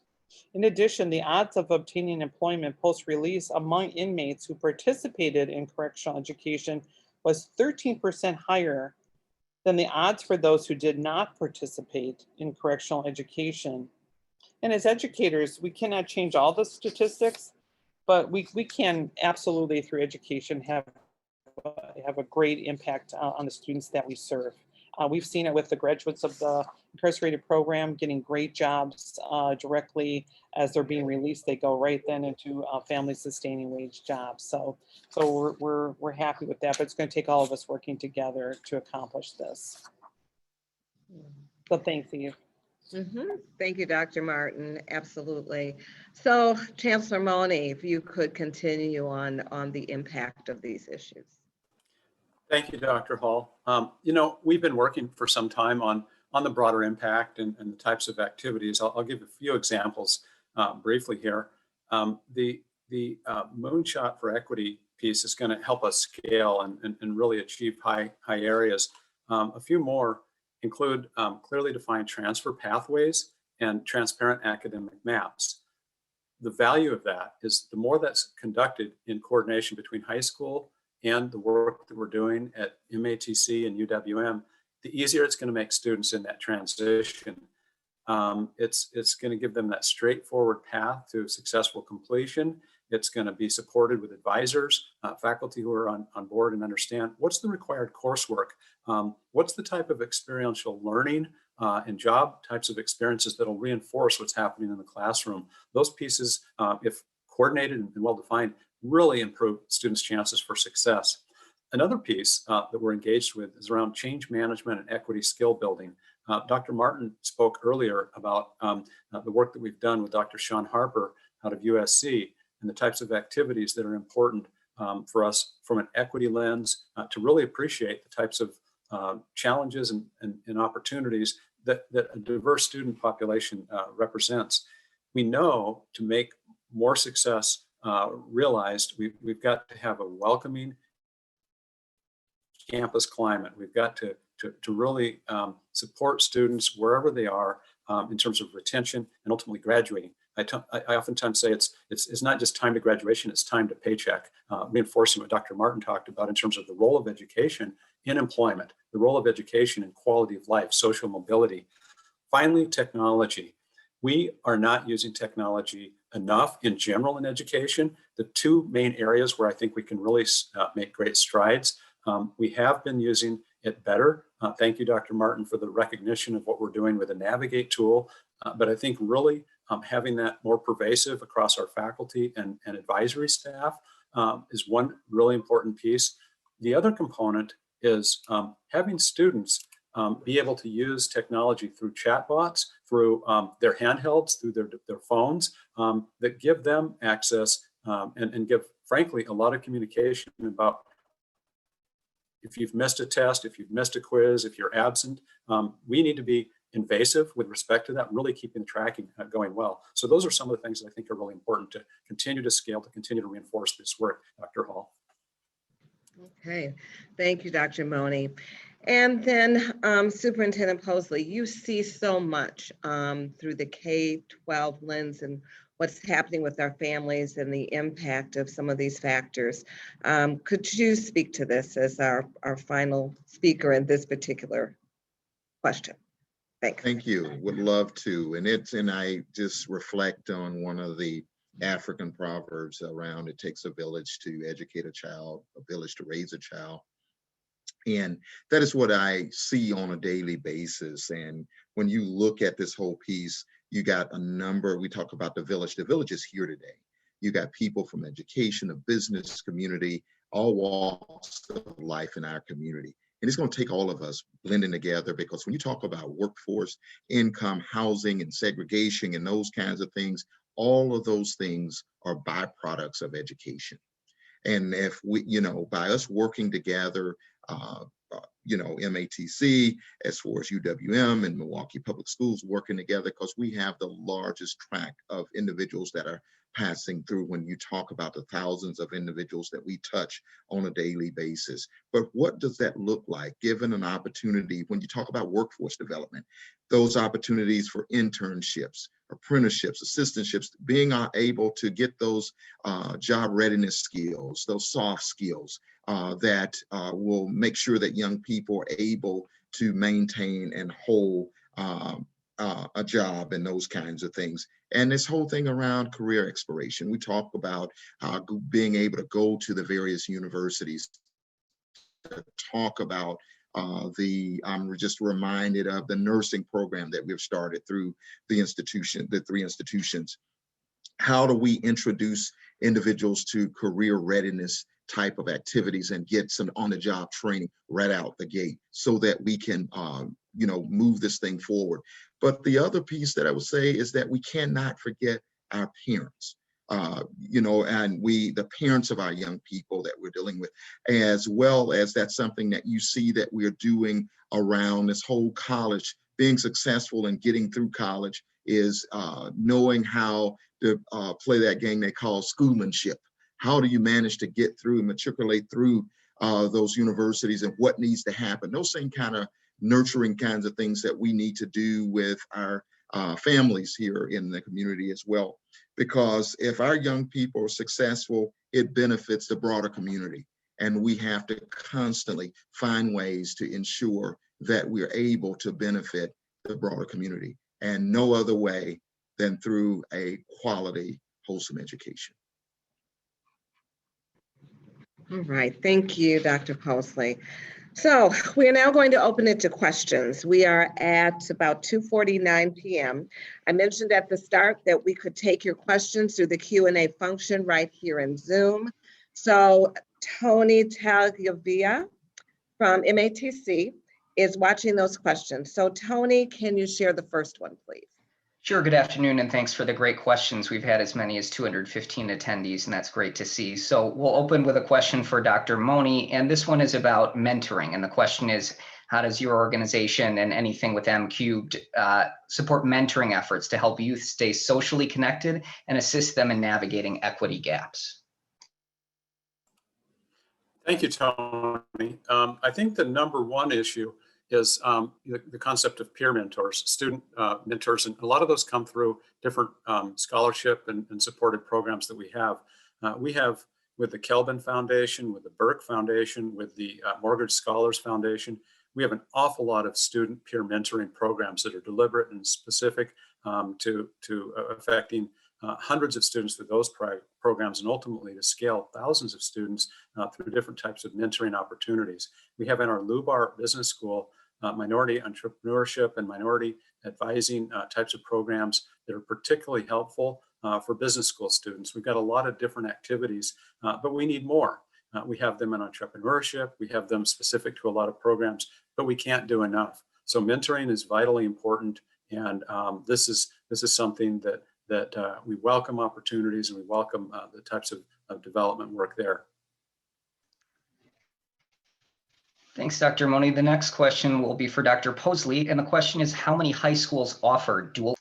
In addition, the odds of obtaining employment post-release among inmates who participated in correctional education was 13% higher than the odds for those who did not participate in correctional education. And as educators, we cannot change all the statistics, but we can absolutely, through education, have a great impact on the students that we serve. We've seen it with the graduates of the incarcerated program getting great jobs directly as they're being released. They go right then into family sustaining wage jobs. So we're happy with that, but it's going to take all of us working together to accomplish this. So thanks, Eve. Thank you, Dr. Martin. Absolutely. So Chancellor Mone, if you could continue on the impact of these issues. Thank you, Dr. Hall. We've been working for some time on the broader impact and the types of activities. I'll give a few examples briefly here. The Moonshot for Equity piece is going to help us scale and really achieve high areas. A few more include clearly defined transfer pathways and transparent academic maps. The value of that is the more that's conducted in coordination between high school and the work that we're doing at MATC and UWM, the easier it's going to make students in that transition. It's going to give them that straightforward path to successful completion. It's going to be supported with advisors, faculty who are on board and understand what's the required coursework, what's the type of experiential learning and job types of experiences that will reinforce what's happening in the classroom. Those pieces, if coordinated and well-defined, really improve students' chances for success. Another piece that we're engaged with is around change management and equity skill building. Dr. Martin spoke earlier about the work that we've done with Dr. Sean Harper out of USC and the types of activities that are important for us from an equity lens to really appreciate the types of challenges and opportunities that a diverse student population represents. We know to make more success realized, we've got to have a welcoming campus climate. We've got to really support students wherever they are in terms of retention and ultimately graduating. I oftentimes say it's not just time to graduation, it's time to paycheck, reinforcing what Dr. Martin talked about in terms of the role of education in employment, the role of education in quality of life, social mobility. Finally, technology. We are not using technology enough in general in education. The two main areas where I think we can really make great strides, we have been using it better. Thank you, Dr. Martin, for the recognition of what we're doing with the Navigate tool. But I think really having that more pervasive across our faculty and advisory staff is one really important piece. The other component is having students be able to use technology through chatbots, through their handhelds, through their phones that give them access and give, frankly, a lot of communication about if you've missed a test, if you've missed a quiz, if you're absent. We need to be invasive with respect to that, really keeping the tracking going well. So those are some of the things that I think are really important to continue to scale, to continue to reinforce this work, Dr. Hall. Okay, thank you, Dr. Mone. And then Superintendent Posley, you see so much through the K-12 lens and what's happening with our families and the impact of some of these factors. Could you speak to this as our final speaker in this particular question? Thanks. Thank you. Would love to. And I just reflect on one of the African proverbs around it takes a village to educate a child, a village to raise a child. And that is what I see on a daily basis. And when you look at this whole piece, you got a number, we talk about the village. The village is here today. You got people from education, the business community, all walks of life in our community. And it's going to take all of us blending together, because when you talk about workforce, income, housing, and segregation, and those kinds of things, all of those things are byproducts of education. And if we, by us working together, MATC, as far as UWM and Milwaukee Public Schools working together, because we have the largest track of individuals that are passing through when you talk about the thousands of individuals that we touch on a daily basis. But what does that look like given an opportunity when you talk about workforce development, those opportunities for internships, apprenticeships, assistantships, being able to get those job readiness skills, those soft skills that will make sure that young people are able to maintain and hold a job and those kinds of things. And this whole thing around career exploration, we talk about being able to go to the various universities to talk about I'm just reminded of the nursing program that we've started through the three institutions. How do we introduce individuals to career readiness type of activities and get some on-the-job training right out the gate so that we can, move this thing forward? But the other piece that I would say is that we cannot forget our parents. And the parents of our young people that we're dealing with, as well as that's something that you see that we're doing around this whole college, being successful and getting through college is knowing how to play that game they call schoolmanship. How do you manage to get through and matriculate through those universities, and what needs to happen? Those same kind of nurturing kinds of things that we need to do with our families here in the community as well. Because if our young people are successful, it benefits the broader community. And we have to constantly find ways to ensure that we're able to benefit the broader community, and no other way than through a quality, wholesome education. All right, thank you, Dr. Posley. So we are now going to open it to questions. We are at about 2:49 p.m. I mentioned at the start that we could take your questions through the Q&A function right here in Zoom. So Tony Tagliavia from MATC is watching those questions. So Tony, can you share the first one, please? Sure. Good afternoon, and thanks for the great questions. We've had as many as 215 attendees, and that's great to see. So we'll open with a question for Dr. Mone, and this one is about mentoring. And the question is, how does your organization and anything with M-Cubed support mentoring efforts to help youth stay socially connected and assist them in navigating equity gaps? Thank you, Tony. I think the number one issue is the concept of peer mentors, student mentors, and a lot of those come through different scholarship and supported programs that we have. We have with the Kelvin Foundation, with the Burke Foundation, with the Mortgage Scholars Foundation, we have an awful lot of student peer mentoring programs that are deliberate and specific to affecting hundreds of students through those programs, and ultimately to scale thousands of students through different types of mentoring opportunities. We have in our Lubar Business School minority entrepreneurship and minority advising types of programs that are particularly helpful for business school students. We've got a lot of different activities, but we need more. We have them in entrepreneurship, we have them specific to a lot of programs, but we can't do enough. So mentoring is vitally important, and this is something that we welcome opportunities, and we welcome the types of development work there. Thanks, Dr. Mone. The next question will be for Dr. Posley, and the question is, how many high schools offer dual?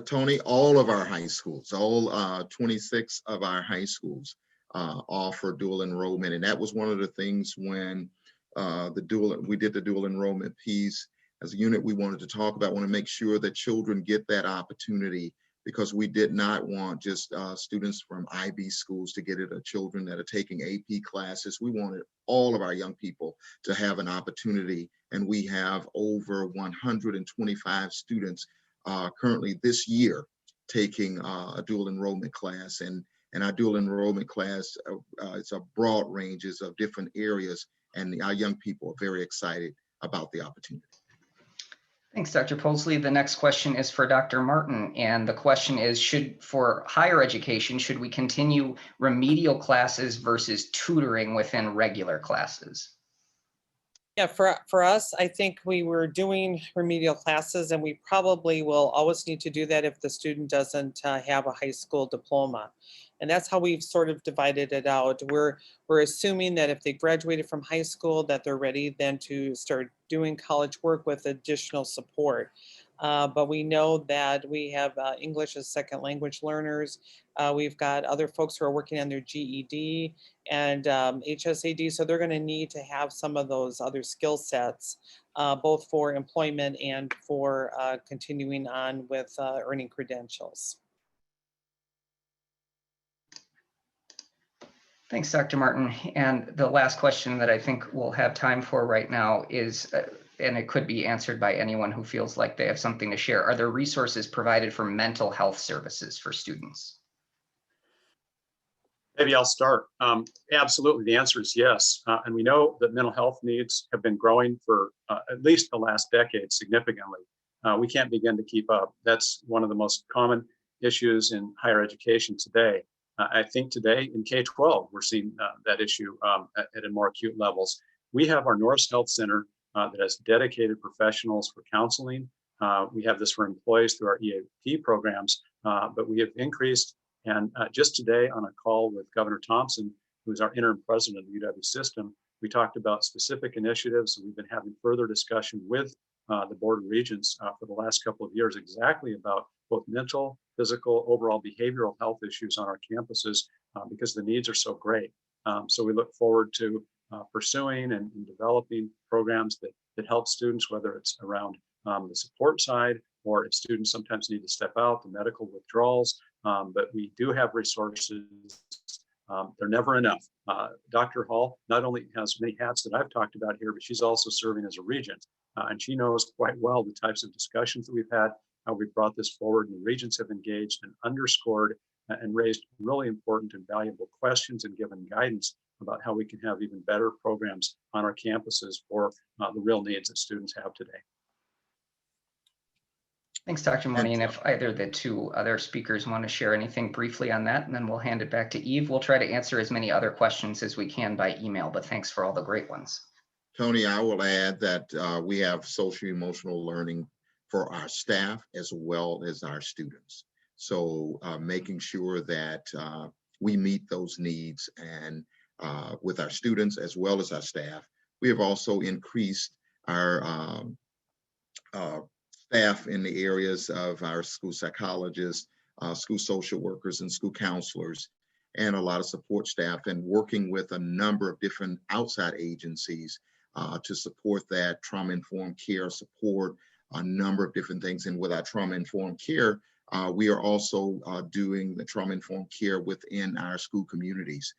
Tony, all of our high schools, all 26 of our high schools offer dual enrollment. And that was one of the things when we did the dual enrollment piece as a unit we wanted to talk about, want to make sure that children get that opportunity, because we did not want just students from IB schools to get it, or children that are taking AP classes. We wanted all of our young people to have an opportunity. And we have over 125 students currently this year taking a dual enrollment class. And And our dual enrollment class, it's a broad ranges of different areas, and our young people are very excited about the opportunity. Thanks, Dr. Posley. The next question is for Dr. Martin, and the question is, for higher education, should we continue remedial classes versus tutoring within regular classes? Yeah, for us, I think we were doing remedial classes, and we probably will always need to do that if the student doesn't have a high school diploma. And that's how we've sort of divided it out. We're assuming that if they graduated from high school, that they're ready then to start doing college work with additional support. But we know that we have English as second language learners. We've got other folks who are working on their GED and HSAD. So they're going to need to have some of those other skill sets, both for employment and for continuing on with earning credentials. Thanks, Dr. Martin. And the last question that I think we'll have time for right now is, and it could be answered by anyone who feels like they have something to share. Are there resources provided for mental health services for students? Maybe I'll start. Absolutely, the answer is yes. And we know that mental health needs have been growing for at least the last decade significantly. We can't begin to keep up. That's one of the most common issues in higher education today. I think today in K-12, we're seeing that issue at a more acute levels. We have our Norris Health Center that has dedicated professionals for counseling. We have this for employees through our EAP programs, but we have increased. And just today on a call with Governor Thompson, who's our interim president of the UW system, we talked about specific initiatives. We've been having further discussion with the Board of Regents for the last couple of years exactly about both mental, physical, overall behavioral health issues on our campuses because the needs are so great. So we look forward to pursuing and developing programs that help students, whether it's around the support side or if students sometimes need to step out, the medical withdrawals. But we do have resources. They're never enough. Dr. Hall not only has many hats that I've talked about here, but she's also serving as a regent. And she knows quite well the types of discussions that we've had, how we've brought this forward, and the regents have engaged and underscored and raised really important and valuable questions and given guidance about how we can have even better programs on our campuses for the real needs that students have today. Thanks, Dr. Mooney. And if either of the two other speakers want to share anything briefly on that, and then we'll hand it back to Eve. We'll try to answer as many other questions as we can by email, but thanks for all the great ones. Tony, I will add that we have social emotional learning for our staff as well as our students. So making sure that we meet those needs and with our students as well as our staff. We have also increased our staff in the areas of our school psychologists, school social workers, and school counselors, and a lot of support staff, and working with a number of different outside agencies to support that trauma-informed care support, a number of different things. And with our trauma-informed care, we are also doing the trauma-informed care within our school communities.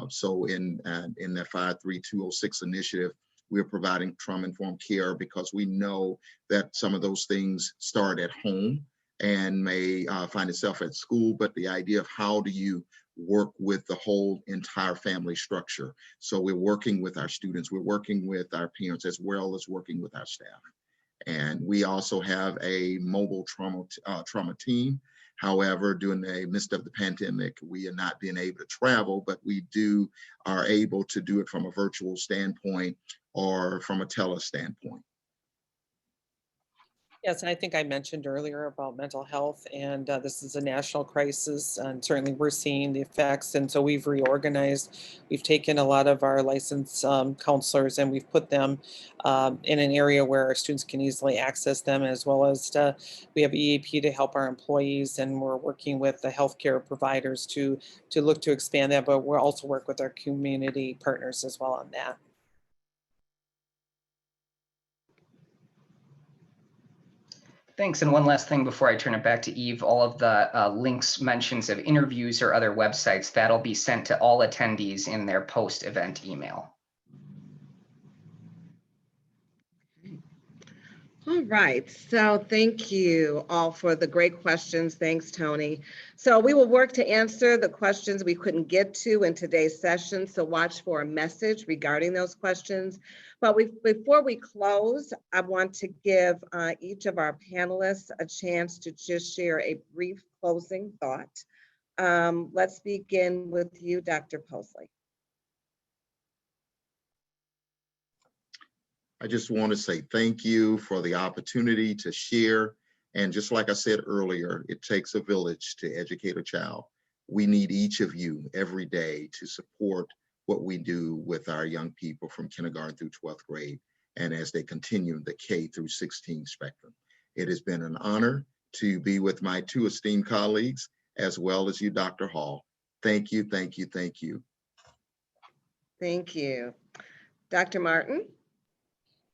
So in the 53206 initiative, we're providing trauma-informed care because we know that some of those things start at home and may find itself at school, but the idea of how do you work with the whole entire family structure. So we're working with our students, we're working with our parents, as well as working with our staff. And we also have a mobile trauma team. However, during the midst of the pandemic, we are not being able to travel, but we are able to do it from a virtual standpoint or from a tele standpoint. Yes, and I think I mentioned earlier about mental health, and this is a national crisis, and certainly we're seeing the effects. And so we've reorganized. We've taken a lot of our licensed counselors and we've put them in an area where our students can easily access them, as well as we have EAP to help our employees, and we're working with the healthcare providers to look to expand that. But we'll also work with our community partners as well on that. Thanks. And one last thing before I turn it back to Eve, all of the links, mentions of interviews or other websites, that'll be sent to all attendees in their post-event email. All right, so thank you all for the great questions. Thanks, Tony. So we will work to answer the questions we couldn't get to in today's session, so watch for a message regarding those questions. But before we close, I want to give each of our panelists a chance to just share a brief closing thought. Let's begin with you, Dr. Posley. I just want to say thank you for the opportunity to share. And just like I said earlier, it takes a village to educate a child. We need each of you every day to support what we do with our young people from kindergarten through 12th grade, and as they continue the K through 16 spectrum. It has been an honor to be with my two esteemed colleagues, as well as you, Dr. Hall. Thank you, thank you, thank you. Thank you. Dr. Martin?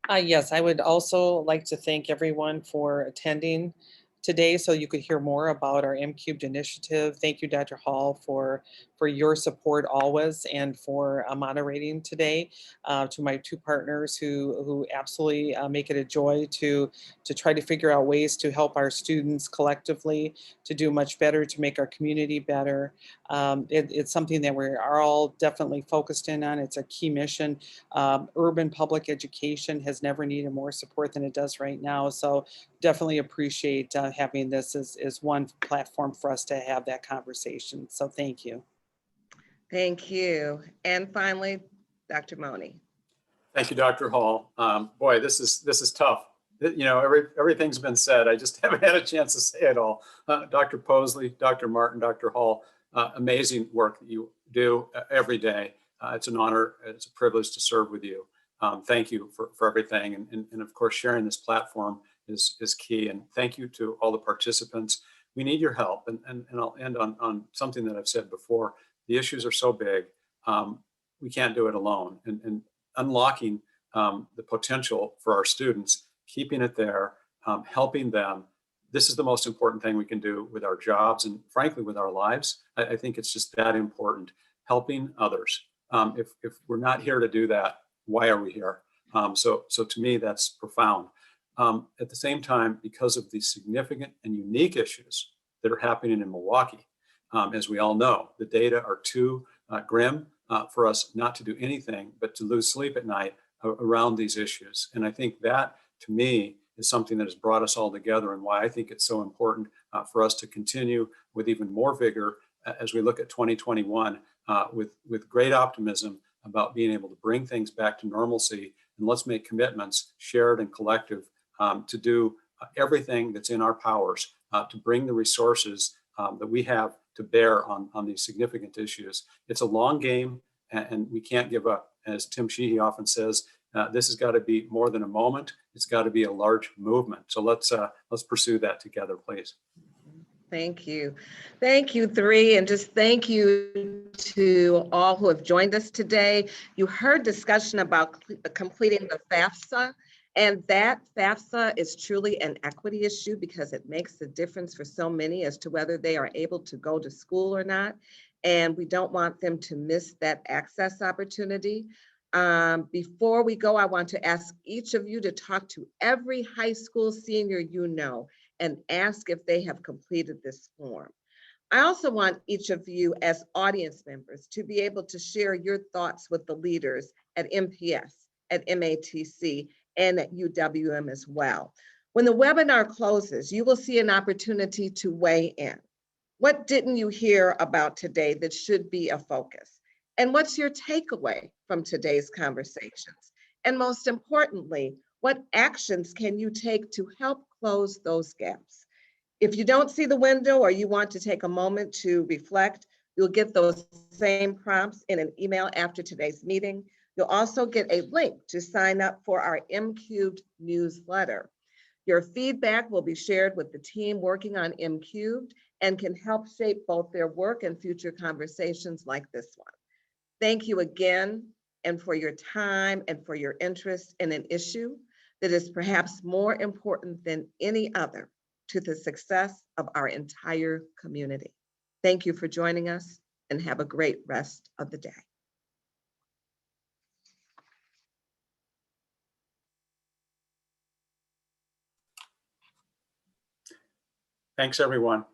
Yes, I would also like to thank everyone for attending today so you could hear more about our M-Cubed initiative. Thank you, Dr. Hall, for your support always and for moderating today. To my two partners who absolutely make it a joy to try to figure out ways to help our students collectively to do much better, to make our community better. It's something that we are all definitely focused in on. It's a key mission. Urban public education has never needed more support than it does right now. So definitely appreciate having this as one platform for us to have that conversation. So thank you. Thank you. And finally, Dr. Moni. Thank you, Dr. Hall. Boy, this is tough. You know, everything's been said. I just haven't had a chance to say it all. Dr. Posley, Dr. Martin, Dr. Hall, amazing work that you do every day. It's an honor, it's a privilege to serve with you. Thank you for everything. And of course, sharing this platform is key. And thank you to all the participants. We need your help. And I'll end on something that I've said before. The issues are so big, we can't do it alone. And unlocking the potential for our students, keeping it there, helping them. This is the most important thing we can do with our jobs and frankly, with our lives. I think it's just that important, helping others. If we're not here to do that, why are we here? So to me, that's profound. At the same time, because of the significant and unique issues that are happening in Milwaukee, as we all know, the data are too grim for us not to do anything but to lose sleep at night around these issues. And I think that, to me, is something that has brought us all together and why I think it's so important for us to continue with even more vigor as we look at 2021 with great optimism about being able to bring things back to normalcy. And let's make commitments, shared and collective, to do everything that's in our powers to bring the resources that we have to bear on these significant issues. It's a long game and we can't give up. As Tim Sheehy often says, this has got to be more than a moment. It's got to be a large movement. So let's pursue that together, please. Thank you. Thank you, three. And just thank you to all who have joined us today. You heard discussion about completing the FAFSA. And that FAFSA is truly an equity issue because it makes a difference for so many as to whether they are able to go to school or not. And we don't want them to miss that access opportunity. Before we go, I want to ask each of you to talk to every high school senior you know and ask if they have completed this form. I also want each of you as audience members to be able to share your thoughts with the leaders at MPS, at MATC, and at UWM as well. When the webinar closes, you will see an opportunity to weigh in. What didn't you hear about today that should be a focus? And what's your takeaway from today's conversations? And most importantly, what actions can you take to help close those gaps? If you don't see the window or you want to take a moment to reflect, you'll get those same prompts in an email after today's meeting. You'll also get a link to sign up for our M-Cubed newsletter. Your feedback will be shared with the team working on M-Cubed and can help shape both their work and future conversations like this one. Thank you again, and for your time and for your interest in an issue that is perhaps more important than any other to the success of our entire community. Thank you for joining us and have a great rest of the day. Thanks, everyone.